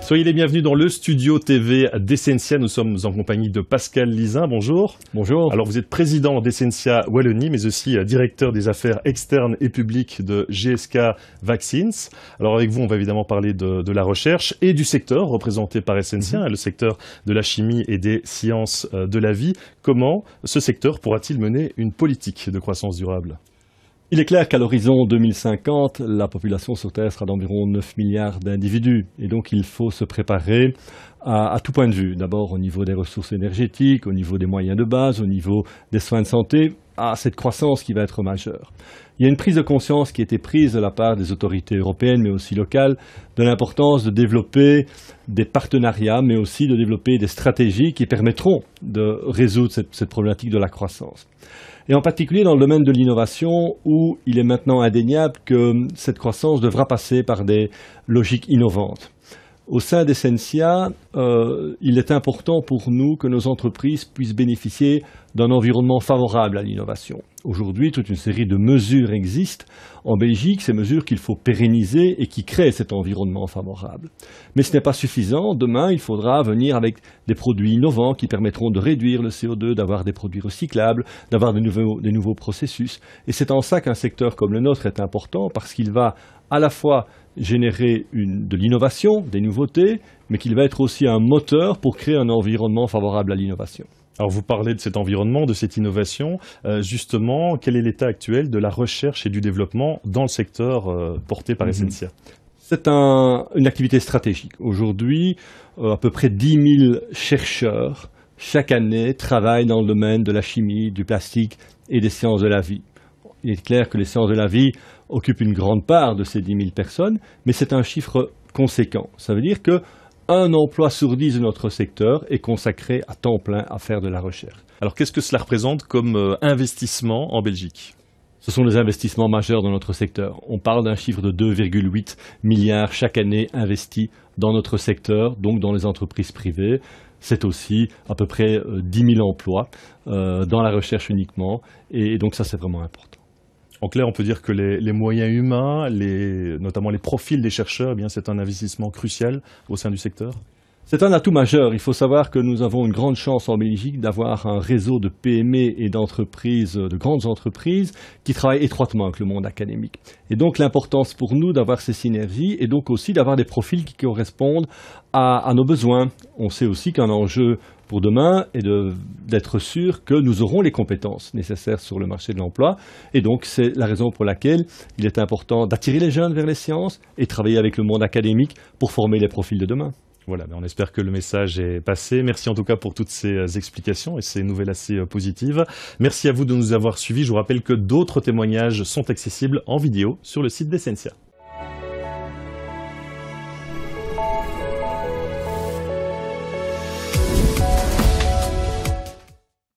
Soyez les bienvenus dans le studio TV d'Essentia. Nous sommes en compagnie de Pascal Lizin. Bonjour. Bonjour. Alors vous êtes président d'Essentia Wallonie, mais aussi directeur des affaires externes et publiques de GSK Vaccines. Alors avec vous, on va évidemment parler de la recherche et du secteur représenté par Essentia, le secteur de la chimie et des sciences de la vie. Comment ce secteur pourra-t-il mener une politique de croissance durable ? Il est clair qu'à l'horizon 2050, la population sur Terre sera d'environ 9 milliards d'individus. Et donc il faut se préparer à tout point de vue. D'abord au niveau des ressources énergétiques, au niveau des moyens de base, au niveau des soins de santé, à cette croissance qui va être majeure. Il y a une prise de conscience qui a été prise de la part des autorités européennes, mais aussi locales, de l'importance de développer des partenariats, mais aussi de développer des stratégies qui permettront de résoudre cette problématique de la croissance. Et en particulier dans le domaine de l'innovation, où il est maintenant indéniable que cette croissance devra passer par des logiques innovantes. Au sein d'Essentia, il est important pour nous que nos entreprises puissent bénéficier d'un environnement favorable à l'innovation. Aujourd'hui, toute une série de mesures existent en Belgique, ces mesures qu'il faut pérenniser et qui créent cet environnement favorable. Mais ce n'est pas suffisant. Demain, il faudra venir avec des produits innovants qui permettront de réduire le CO2, d'avoir des produits recyclables, d'avoir des nouveaux processus. Et c'est en ça qu'un secteur comme le nôtre est important, parce qu'il va à la fois générer de l'innovation, des nouveautés, mais qu'il va être aussi un moteur pour créer un environnement favorable à l'innovation. Alors vous parlez de cet environnement, de cette innovation. Justement, quel est l'état actuel de la recherche et du développement dans le secteur porté par Essentia ? C'est une activité stratégique. Aujourd'hui, à peu près 10 000 chercheurs, chaque année, travaillent dans le domaine de la chimie, du plastique et des sciences de la vie. Il est clair que les sciences de la vie occupent une grande part de ces 10 000 personnes, mais c'est un chiffre conséquent. Ça veut dire qu'un emploi sur 10 de notre secteur est consacré à temps plein à faire de la recherche. Alors qu'est-ce que cela représente comme investissement en Belgique ? Ce sont des investissements majeurs dans notre secteur. On parle d'un chiffre de 2,8 milliards chaque année investis dans notre secteur, donc dans les entreprises privées. C'est aussi à peu près 10 000 emplois dans la recherche uniquement, et donc ça c'est vraiment important. En clair, on peut dire que les moyens humains, notamment les profils des chercheurs, eh bien, c'est un investissement crucial au sein du secteur. C'est un atout majeur. Il faut savoir que nous avons une grande chance en Belgique d'avoir un réseau de PME et d'entreprises, de grandes entreprises, qui travaillent étroitement avec le monde académique. Et donc l'importance pour nous d'avoir ces synergies et donc aussi d'avoir des profils qui correspondent à nos besoins. On sait aussi qu'un enjeu pour demain est d'être sûr que nous aurons les compétences nécessaires sur le marché de l'emploi. Et donc c'est la raison pour laquelle il est important d'attirer les jeunes vers les sciences et travailler avec le monde académique pour former les profils de demain. Voilà, on espère que le message est passé. Merci en tout cas pour toutes ces explications et ces nouvelles assez positives. Merci à vous de nous avoir suivis. Je vous rappelle que d'autres témoignages sont accessibles en vidéo sur le site d'Essentia.